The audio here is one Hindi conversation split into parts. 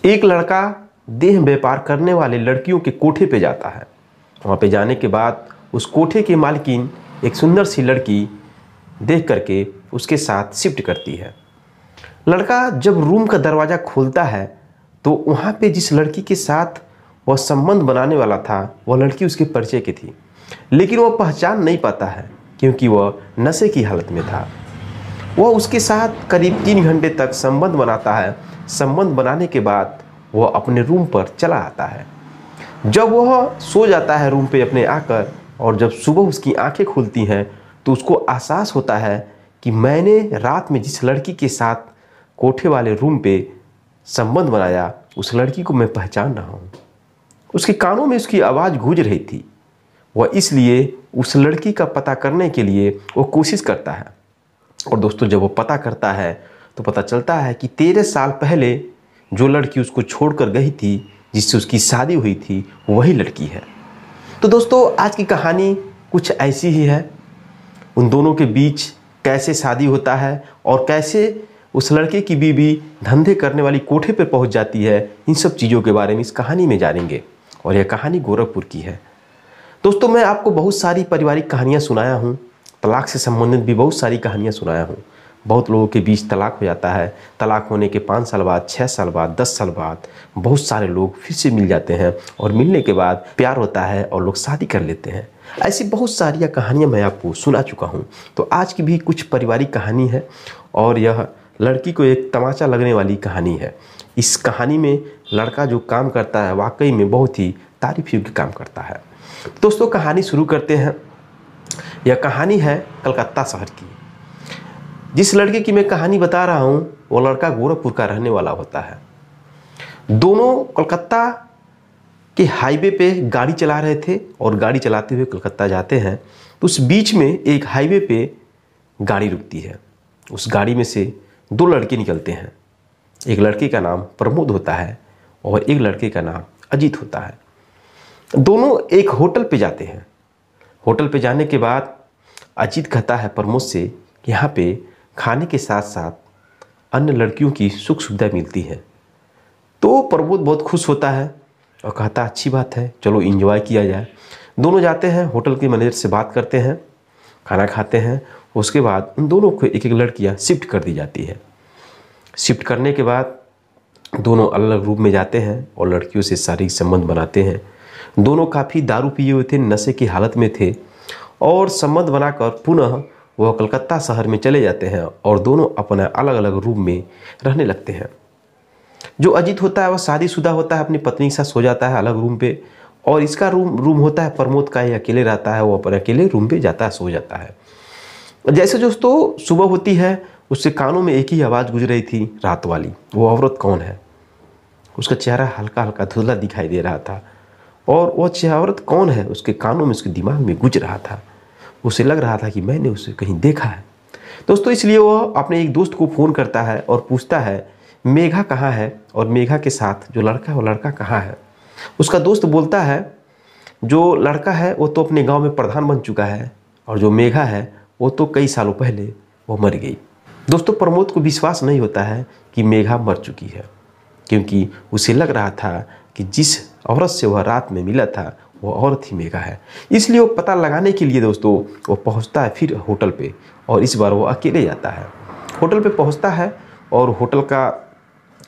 एक लड़का देह व्यापार करने वाले लड़कियों के कोठे पे जाता है। वहाँ पे जाने के बाद उस कोठे की मालकिन एक सुंदर सी लड़की देख करके उसके साथ शिफ्ट करती है। लड़का जब रूम का दरवाज़ा खोलता है तो वहाँ पे जिस लड़की के साथ वह संबंध बनाने वाला था वह लड़की उसके परिचय की थी, लेकिन वह पहचान नहीं पाता है क्योंकि वह नशे की हालत में था। वह उसके साथ करीब 3 घंटे तक संबंध बनाता है। संबंध बनाने के बाद वह अपने रूम पर चला आता है। जब वह सो जाता है रूम पे अपने आकर, और जब सुबह उसकी आंखें खुलती हैं तो उसको एहसास होता है कि मैंने रात में जिस लड़की के साथ कोठे वाले रूम पे संबंध बनाया उस लड़की को मैं पहचान रहा हूँ। उसके कानों में उसकी आवाज़ गूंज रही थी। वह इसलिए उस लड़की का पता करने के लिए वो कोशिश करता है। और दोस्तों, जब वो पता करता है तो पता चलता है कि 13 साल पहले जो लड़की उसको छोड़कर गई थी, जिससे उसकी शादी हुई थी, वही लड़की है। तो दोस्तों, आज की कहानी कुछ ऐसी ही है। उन दोनों के बीच कैसे शादी होता है और कैसे उस लड़के की बीवी धंधे करने वाली कोठे पर पहुंच जाती है, इन सब चीज़ों के बारे में इस कहानी में जानेंगे। और यह कहानी गोरखपुर की है। दोस्तों, मैं आपको बहुत सारी पारिवारिक कहानियाँ सुनाया हूँ, तलाक से संबंधित भी बहुत सारी कहानियाँ सुनाया हूँ। बहुत लोगों के बीच तलाक हो जाता है। तलाक होने के 5 साल बाद, 6 साल बाद, 10 साल बाद बहुत सारे लोग फिर से मिल जाते हैं और मिलने के बाद प्यार होता है और लोग शादी कर लेते हैं। ऐसी बहुत सारी कहानियाँ मैं आपको सुना चुका हूँ। तो आज की भी कुछ पारिवारिक कहानी है और यह लड़की को एक तमाचा लगने वाली कहानी है। इस कहानी में लड़का जो काम करता है वाकई में बहुत ही तारीफ योग्य काम करता है। दोस्तों, कहानी शुरू करते हैं। यह कहानी है कलकत्ता शहर की। जिस लड़के की मैं कहानी बता रहा हूँ वो लड़का गोरखपुर का रहने वाला होता है। दोनों कलकत्ता के हाईवे पे गाड़ी चला रहे थे और गाड़ी चलाते हुए कलकत्ता जाते हैं तो उस बीच में एक हाईवे पे गाड़ी रुकती है। उस गाड़ी में से 2 लड़के निकलते हैं। एक लड़के का नाम प्रमोद होता है और एक लड़के का नाम अजीत होता है। दोनों एक होटल पे जाते हैं। होटल पे जाने के बाद अजीत कहता है प्रमोद से कि यहाँ पे खाने के साथ साथ अन्य लड़कियों की सुख सुविधा मिलती है। तो प्रमोद बहुत खुश होता है और कहता अच्छी बात है, चलो एंजॉय किया जाए। दोनों जाते हैं, होटल के मैनेजर से बात करते हैं, खाना खाते हैं। उसके बाद उन दोनों को एक एक लड़कियाँ शिफ्ट कर दी जाती है। शिफ्ट करने के बाद दोनों अलग अलग रूम में जाते हैं और लड़कियों से शारीरिक संबंध बनाते हैं। दोनों काफ़ी दारू पिए हुए थे, नशे की हालत में थे और संबंध बनाकर पुनः वह कलकत्ता शहर में चले जाते हैं और दोनों अपना अलग अलग रूम में रहने लगते हैं। जो अजीत होता है वह शादीशुदा होता है, अपनी पत्नी के साथ सो जाता है अलग रूम पे, और इसका रूम होता है प्रमोद का, ये अकेले रहता है, वो अपने अकेले रूम पे जाता है, सो जाता है। जैसे दोस्तों सुबह होती है, उसके कानों में एक ही आवाज़ गुजर रही थी, रात वाली। वो औरत कौन है? उसका चेहरा हल्का हल्का धुंधला दिखाई दे रहा था और वह औरत कौन है उसके कानों में, उसके दिमाग में गुज रहा था। उसे लग रहा था कि मैंने उसे कहीं देखा है। दोस्तों, इसलिए वह अपने एक दोस्त को फ़ोन करता है और पूछता है मेघा कहाँ है और मेघा के साथ जो लड़का है वो लड़का कहाँ है। उसका दोस्त बोलता है जो लड़का है वो तो अपने गाँव में प्रधान बन चुका है और जो मेघा है वो तो कई सालों पहले वो मर गई। दोस्तों, प्रमोद को विश्वास नहीं होता है कि मेघा मर चुकी है, क्योंकि उसे लग रहा था कि जिस औरत से वह रात में मिला था वो औरत ही मेघा है। इसलिए वो पता लगाने के लिए दोस्तों वो पहुंचता है फिर होटल पे, और इस बार वो अकेले जाता है। होटल पे पहुंचता है और होटल का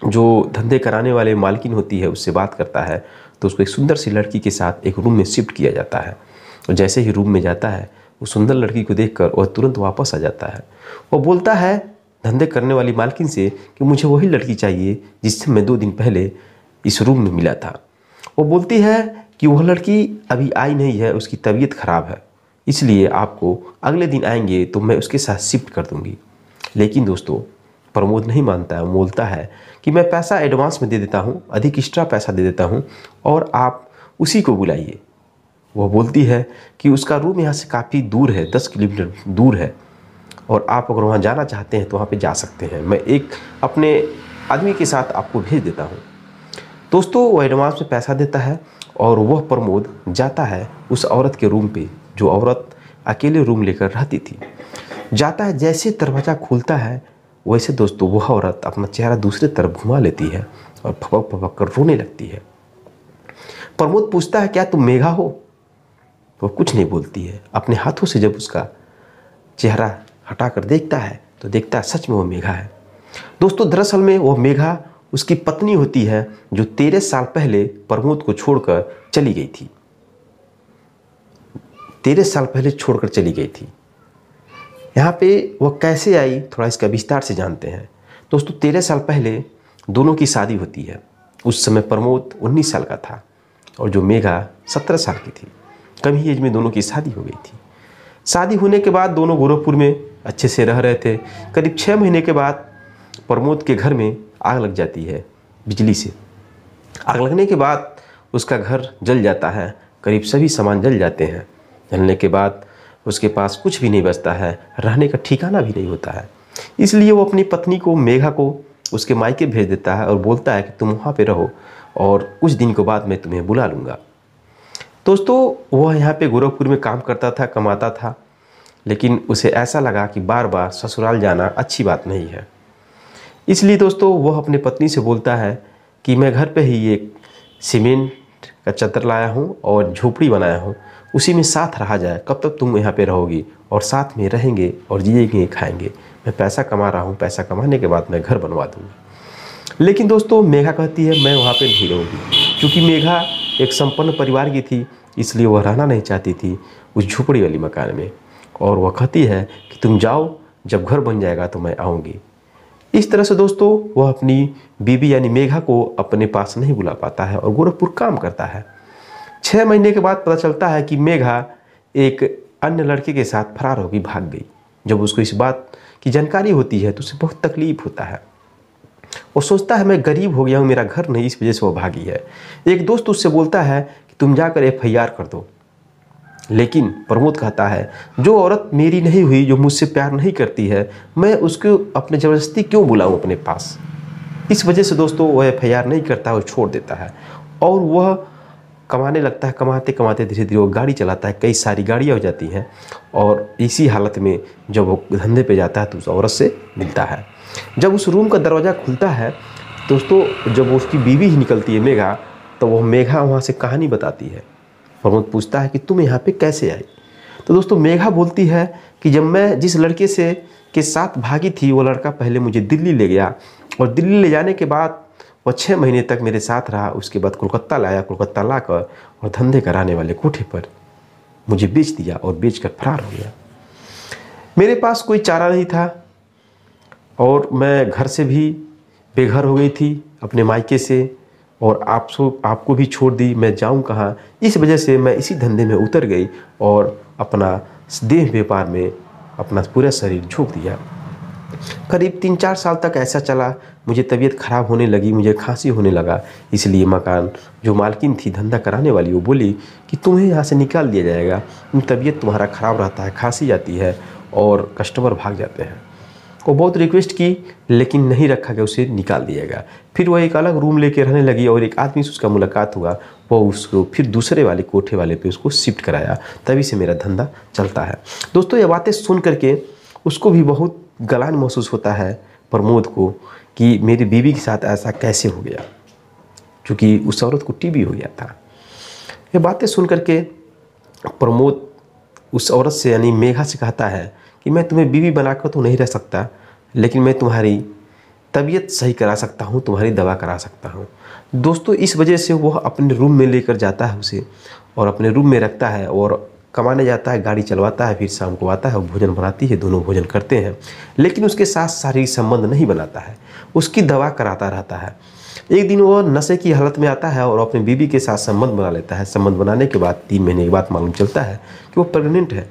जो धंधे कराने वाले मालकिन होती है उससे बात करता है तो उसको एक सुंदर सी लड़की के साथ एक रूम में शिफ्ट किया जाता है। और जैसे ही रूम में जाता है उस सुंदर लड़की को देखकर वह तुरंत वापस आ जाता है। वो बोलता है धंधे करने वाली मालकिन से कि मुझे वही लड़की चाहिए जिससे मैं 2 दिन पहले इस रूम में मिला था। वो बोलती है कि वह लड़की अभी आई नहीं है, उसकी तबीयत ख़राब है, इसलिए आपको अगले दिन आएंगे तो मैं उसके साथ शिफ्ट कर दूंगी। लेकिन दोस्तों, प्रमोद नहीं मानता है। बोलता है कि मैं पैसा एडवांस में दे देता हूँ, अधिक एक्स्ट्रा पैसा दे देता हूँ और आप उसी को बुलाइए। वह बोलती है कि उसका रूम यहाँ से काफ़ी दूर है, 10 किलोमीटर दूर है, और आप अगर वहाँ जाना चाहते हैं तो वहाँ पे जा सकते हैं। मैं एक अपने आदमी के साथ आपको भेज देता हूँ। दोस्तों, वो एडवांस में पैसा देता है और वह प्रमोद जाता है उस औरत के रूम पे, जो औरत अकेले रूम लेकर रहती थी। जाता है, जैसे दरवाज़ा खुलता है वैसे दोस्तों वह औरत अपना चेहरा दूसरी तरफ घुमा लेती है और भपक भपक कर रोने लगती है। प्रमोद पूछता है क्या तुम मेघा हो? वो कुछ नहीं बोलती है। अपने हाथों से जब उसका चेहरा हटाकर देखता है तो देखता है सच में वो मेघा है। दोस्तों दरअसल में वो मेघा उसकी पत्नी होती है जो 13 साल पहले प्रमोद को छोड़कर चली गई थी। 13 साल पहले छोड़कर चली गई थी। यहाँ पे वह कैसे आई थोड़ा इसका विस्तार से जानते हैं। दोस्तों 13 साल पहले दोनों की शादी होती है। उस समय प्रमोद 19 साल का था और जो मेघा 17 साल की थी। कम ही एज में दोनों की शादी हो गई थी। शादी होने के बाद दोनों गोरखपुर में अच्छे से रह रहे थे। करीब 6 महीने के बाद प्रमोद के घर में आग लग जाती है बिजली से। आग लगने के बाद उसका घर जल जाता है। करीब सभी सामान जल जाते हैं। जलने के बाद उसके पास कुछ भी नहीं बचता है, रहने का ठिकाना भी नहीं होता है। इसलिए वो अपनी पत्नी को मेघा को उसके मायके भेज देता है और बोलता है कि तुम वहाँ पे रहो और कुछ दिन के बाद मैं तुम्हें बुला लूँगा। दोस्तों वह यहाँ पे गोरखपुर में काम करता था, कमाता था, लेकिन उसे ऐसा लगा कि बार बार ससुराल जाना अच्छी बात नहीं है। इसलिए दोस्तों वह अपनी पत्नी से बोलता है कि मैं घर पे ही एक सीमेंट का चद्दर लाया हूँ और झोपड़ी बनाया हूँ, उसी में साथ रहा जाए। कब तक तुम यहाँ पे रहोगी और साथ में रहेंगे और जिएंगे खाएंगे। मैं पैसा कमा रहा हूँ, पैसा कमाने के बाद मैं घर बनवा दूँगी। लेकिन दोस्तों मेघा कहती है मैं वहाँ पे नहीं रहूँगी। क्योंकि मेघा एक संपन्न परिवार की थी, इसलिए वह रहना नहीं चाहती थी उस झोपड़ी वाली मकान में। और वह कहती है कि तुम जाओ, जब घर बन जाएगा तो मैं आऊँगी। इस तरह से दोस्तों वह अपनी बीवी यानी मेघा को अपने पास नहीं बुला पाता है और गोरखपुर काम करता है। 6 महीने के बाद पता चलता है कि मेघा एक अन्य लड़के के साथ फरार होकर भाग गई। जब उसको इस बात की जानकारी होती है तो उसे बहुत तकलीफ होता है। वो सोचता है मैं गरीब हो गया हूँ, मेरा घर नहीं, इस वजह से वो भागी है। एक दोस्त उससे बोलता है कि तुम जाकर FIR कर दो। लेकिन प्रमोद कहता है जो औरत मेरी नहीं हुई, जो मुझसे प्यार नहीं करती है, मैं उसको अपने ज़बरदस्ती क्यों बुलाऊं अपने पास। इस वजह से दोस्तों वह FIR नहीं करता, वो छोड़ देता है और वह कमाने लगता है। कमाते कमाते धीरे धीरे वो गाड़ी चलाता है। कई सारी गाड़ियाँ हो जाती हैं और इसी हालत में जब वो धंधे पे जाता है तो उस औरत से मिलता है। जब उस रूम का दरवाज़ा खुलता है दोस्तों, जब उसकी बीवी ही निकलती है मेघा, तो वह मेघा वहाँ से कहानी बताती है। प्रमोद पूछता है कि तुम यहाँ पे कैसे आई? तो दोस्तों मेघा बोलती है कि जब मैं जिस लड़के से के साथ भागी थी वो लड़का पहले मुझे दिल्ली ले गया और दिल्ली ले जाने के बाद वह 6 महीने तक मेरे साथ रहा। उसके बाद कोलकाता लाया, कोलकाता लाकर और धंधे कराने वाले कोठे पर मुझे बेच दिया और बेचकर फरार हो गया। मेरे पास कोई चारा नहीं था और मैं घर से भी बेघर हो गई थी अपने मायके से और आपको भी छोड़ दी। मैं जाऊं कहाँ? इस वजह से मैं इसी धंधे में उतर गई और अपना देह व्यापार में अपना पूरा शरीर झोंक दिया। करीब 3-4 साल तक ऐसा चला। मुझे तबीयत ख़राब होने लगी, मुझे खांसी होने लगा। इसलिए मकान जो मालकिन थी धंधा कराने वाली, वो बोली कि तुम्हें यहाँ से निकाल दिया जाएगा, तबीयत तुम्हारा ख़राब रहता है, खांसी आती है और कस्टमर भाग जाते हैं। वो बहुत रिक्वेस्ट की लेकिन नहीं रखा गया, उसे निकाल दिया गया। फिर वह एक अलग रूम लेके रहने लगी और एक आदमी से उसका मुलाकात हुआ। वो उसको फिर दूसरे वाले कोठे वाले पे उसको शिफ्ट कराया। तभी से मेरा धंधा चलता है। दोस्तों ये बातें सुन करके उसको भी बहुत गलान महसूस होता है प्रमोद को कि मेरी बीवी के साथ ऐसा कैसे हो गया, क्योंकि उस औरत को TB हो गया था। ये बातें सुन करके प्रमोद उस औरत से यानी मेघा से कहता है कि मैं तुम्हें बीवी बनाकर तो नहीं रह सकता, लेकिन मैं तुम्हारी तबीयत सही करा सकता हूँ, तुम्हारी दवा करा सकता हूँ। दोस्तों इस वजह से वह अपने रूम में लेकर जाता है उसे और अपने रूम में रखता है और कमाने जाता है, गाड़ी चलवाता है। फिर शाम को आता है और भोजन बनाती है, दोनों भोजन करते हैं। लेकिन उसके साथ शारीरिक संबंध नहीं बनाता है, उसकी दवा कराता रहता है। एक दिन वह नशे की हालत में आता है और अपनी बीवी के साथ संबंध बना लेता है। संबंध बनाने के बाद 3 महीने के बाद मालूम चलता है कि वो प्रेग्नेंट है।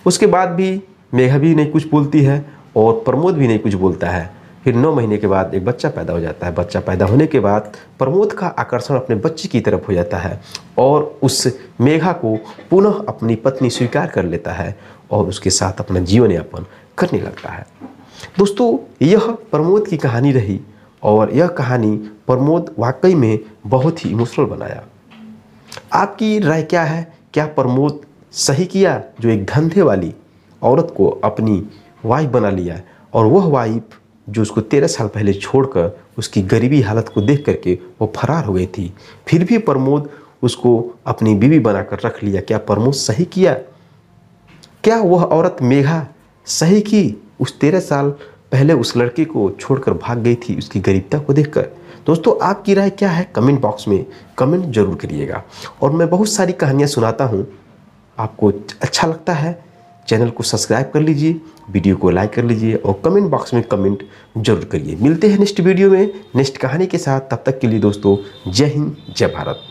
उसके बाद भी मेघा भी नहीं कुछ बोलती है और प्रमोद भी नहीं कुछ बोलता है। फिर 9 महीने के बाद एक बच्चा पैदा हो जाता है। बच्चा पैदा होने के बाद प्रमोद का आकर्षण अपने बच्चे की तरफ हो जाता है और उस मेघा को पुनः अपनी पत्नी स्वीकार कर लेता है और उसके साथ अपना जीवन यापन करने लगता है। दोस्तों यह प्रमोद की कहानी रही और यह कहानी प्रमोद वाकई में बहुत ही इमोशनल बनाया। आपकी राय क्या है? क्या प्रमोद सही किया जो एक धंधे वाली औरत को अपनी वाइफ बना लिया और वह वाइफ जो उसको 13 साल पहले छोड़कर उसकी गरीबी हालत को देख करके वो फरार हो गई थी। फिर भी प्रमोद उसको अपनी बीवी बनाकर रख लिया। क्या प्रमोद सही किया? क्या वह औरत मेघा सही की उस 13 साल पहले उस लड़के को छोड़कर भाग गई थी उसकी गरीबता को देखकर? दोस्तों, आपकी राय क्या है? कमेंट बॉक्स में कमेंट जरूर करिएगा। और मैं बहुत सारी कहानियाँ सुनाता हूँ, आपको अच्छा लगता है चैनल को सब्सक्राइब कर लीजिए, वीडियो को लाइक कर लीजिए और कमेंट बॉक्स में कमेंट जरूर करिए। मिलते हैं नेक्स्ट वीडियो में नेक्स्ट कहानी के साथ। तब तक के लिए दोस्तों, जय हिंद, जय भारत।